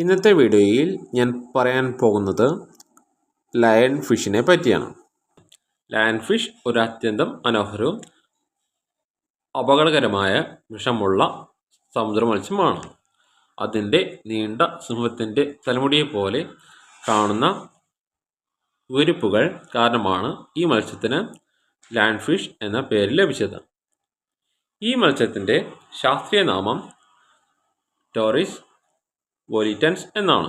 ഇന്നത്തെ വീഡിയോയിൽ ഞാൻ പറയാൻ പോകുന്നത് ലയൺ ഫിഷിനെ പറ്റിയാണ്. ലയൺ ഫിഷ് ഒരു അത്യന്തം മനോഹരവും അപകടകരമായ വിഷമുള്ള സമുദ്ര മത്സ്യമാണ്. അതിൻ്റെ നീണ്ട സിംഹത്തിൻ്റെ തലമുടിയെ പോലെ കാണുന്ന ഉരുപ്പുകൾ കാരണമാണ് ഈ മത്സ്യത്തിന് ലയൺ ഫിഷ് എന്ന പേര് ലഭിച്ചത്. ഈ മത്സ്യത്തിൻ്റെ ശാസ്ത്രീയ നാമം ടോറിസ് വോലിറ്റൻസ് എന്നാണ്.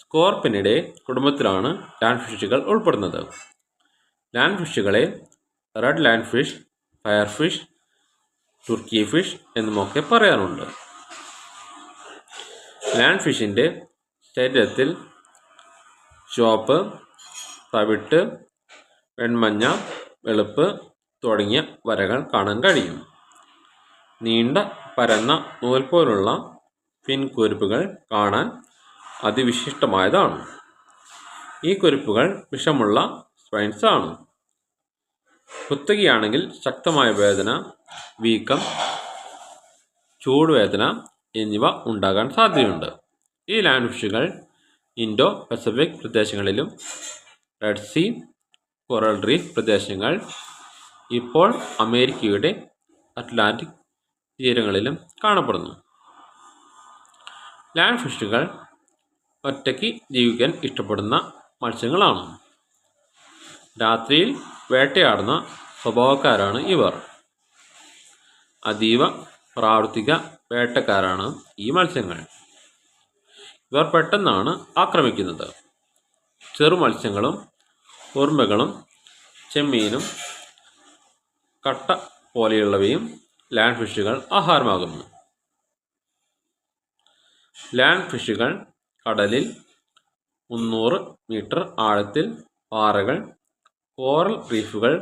സ്കോർപ്പിനിഡേ കുടുംബത്തിലാണ് ലയൺ ഫിഷുകൾ ഉൾപ്പെടുന്നത്. ലയൺ ഫിഷുകളെ red lion fish, fire fish, turkey fish എന്നുമൊക്കെ പറയാറുണ്ട്. ലയൺ ഫിഷിൻ്റെ ശരീരത്തിൽ ചുവപ്പ്, തവിട്ട്, വെൺമഞ്ഞ, വെളുപ്പ് തുടങ്ങിയ വരകൾ കാണാൻ കഴിയും. നീണ്ട പരന്ന നൂൽ പോലുള്ള ഫിൻ കുരുപ്പുകൾ കാണാൻ അതിവിശിഷ്ടമായതാണ്. ഈ കുരുപ്പുകൾ വിഷമുള്ള സ്പൈൻസ് ആണ്. കുത്തുകയാണെങ്കിൽ ശക്തമായ വേദന, വീക്കം, ചൂടുവേദന എന്നിവ ഉണ്ടാകാൻ സാധ്യതയുണ്ട്. ഈ ലയൺ ഫിഷുകൾ ഇൻഡോ പസഫിക് പ്രദേശങ്ങളിലും റെഡ് സീ, കൊറൽ റീഫ് പ്രദേശങ്ങൾ, ഇപ്പോൾ അമേരിക്കയുടെ അറ്റ്ലാന്റിക് തീരങ്ങളിലും കാണപ്പെടുന്നു. ലയൺ ഫിഷുകൾ ഒറ്റയ്ക്ക് ജീവിക്കാൻ ഇഷ്ടപ്പെടുന്ന മത്സ്യങ്ങളാണ്. രാത്രിയിൽ വേട്ടയാടുന്ന സ്വഭാവക്കാരാണ് ഇവർ. അതീവ പ്രാവർത്തിക വേട്ടക്കാരാണ് ഈ മത്സ്യങ്ങൾ. ഇവർ പെട്ടെന്നാണ് ആക്രമിക്കുന്നത്. ചെറു മത്സ്യങ്ങളും ഉറുമ്പുകളും ചെമ്മീനും കട്ട പോലെയുള്ളവയും ലയൺ ഫിഷുകൾ ആഹാരമാകുന്നു. ലയൺ ഫിഷുകൾ കടലിൽ 300 മീറ്റർ ആഴത്തിൽ പാറകൾ, കോറൽ റീഫുകൾ,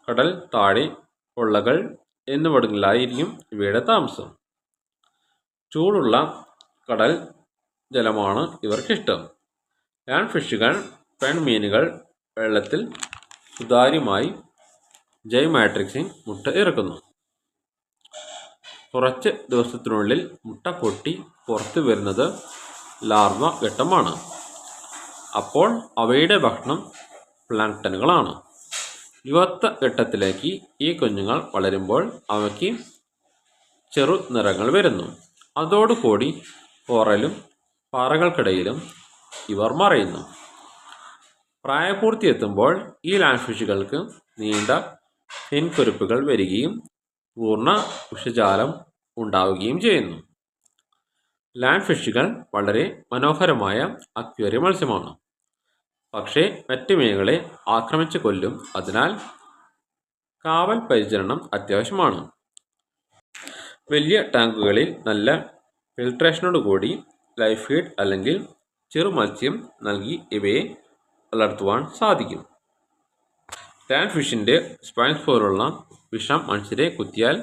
കടൽ താഴെ പൊള്ളകൾ എന്നിവിടങ്ങളിലായിരിക്കും ഇവയുടെ താമസം. ചൂടുള്ള കടൽ ജലമാണ് ഇവർക്കിഷ്ടം. ലയൺ ഫിഷുകൾ പെൺമീനുകൾ വെള്ളത്തിൽ സുതാര്യമായി ജൈമാട്രിക്സിൽ മുട്ട ഇറക്കുന്നു. കുറച്ച് ദിവസത്തിനുള്ളിൽ മുട്ട പൊട്ടി പുറത്തു വരുന്നത് ലാർവ ഘട്ടമാണ്. അപ്പോൾ അവയുടെ ഭക്ഷണം പ്ലാങ്ക്ടനുകളാണ്. യുവത്വ ഘട്ടത്തിലേക്ക് ഈ കുഞ്ഞുങ്ങൾ വളരുമ്പോൾ അവയ്ക്ക് ചെറു നിറങ്ങൾ വരുന്നു. അതോടുകൂടി കോറലും പാറകൾക്കിടയിലും ഇവർ മറയുന്നു. പ്രായപൂർത്തിയെത്തുമ്പോൾ ഈ ലയൺ ഫിഷുകൾക്ക് നീണ്ട പിൻകുരുപ്പുകൾ വരികയും പൂർണ്ണ വിഷജാലം ഉണ്ടാവുകയും ചെയ്യുന്നു. ലയൺ ഫിഷുകൾ വളരെ മനോഹരമായ അക്വേറിയം മത്സ്യമാണ്. പക്ഷേ മറ്റ് മീനുകളെ ആക്രമിച്ച് കൊല്ലും. അതിനാൽ കാവൽ പരിചരണം അത്യാവശ്യമാണ്. വലിയ ടാങ്കുകളിൽ നല്ല ഫിൽട്രേഷനോടുകൂടി ലൈഫ് ഫീഡ് അല്ലെങ്കിൽ ചെറു മത്സ്യം നൽകി ഇവയെ വളർത്തുവാൻ സാധിക്കും. ലയൺ ഫിഷിൻ്റെ സ്പൈൻസ് പോലുള്ള വിഷം മനുഷ്യരെ കുത്തിയാൽ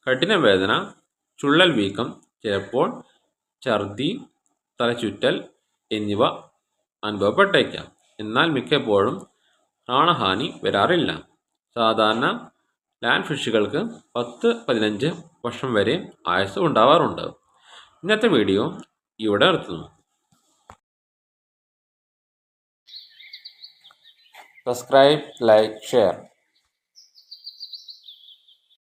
കഠിന വേദന, ചുള്ളൽ വീക്കം, ചിലപ്പോൾ ഛർദി, തലചുറ്റൽ എന്നിവ അനുഭവപ്പെട്ടേക്കാം. എന്നാൽ മിക്കപ്പോഴും പ്രാണഹാനി വരാറില്ല. സാധാരണ ലയൺ ഫിഷുകൾക്ക് 10-15 വർഷം വരെ ആയുസ് ഉണ്ടാവാറുണ്ട്. ഇന്നത്തെ വീഡിയോ ഇവിടെ നിർത്തുന്നു. Subscribe, like, share.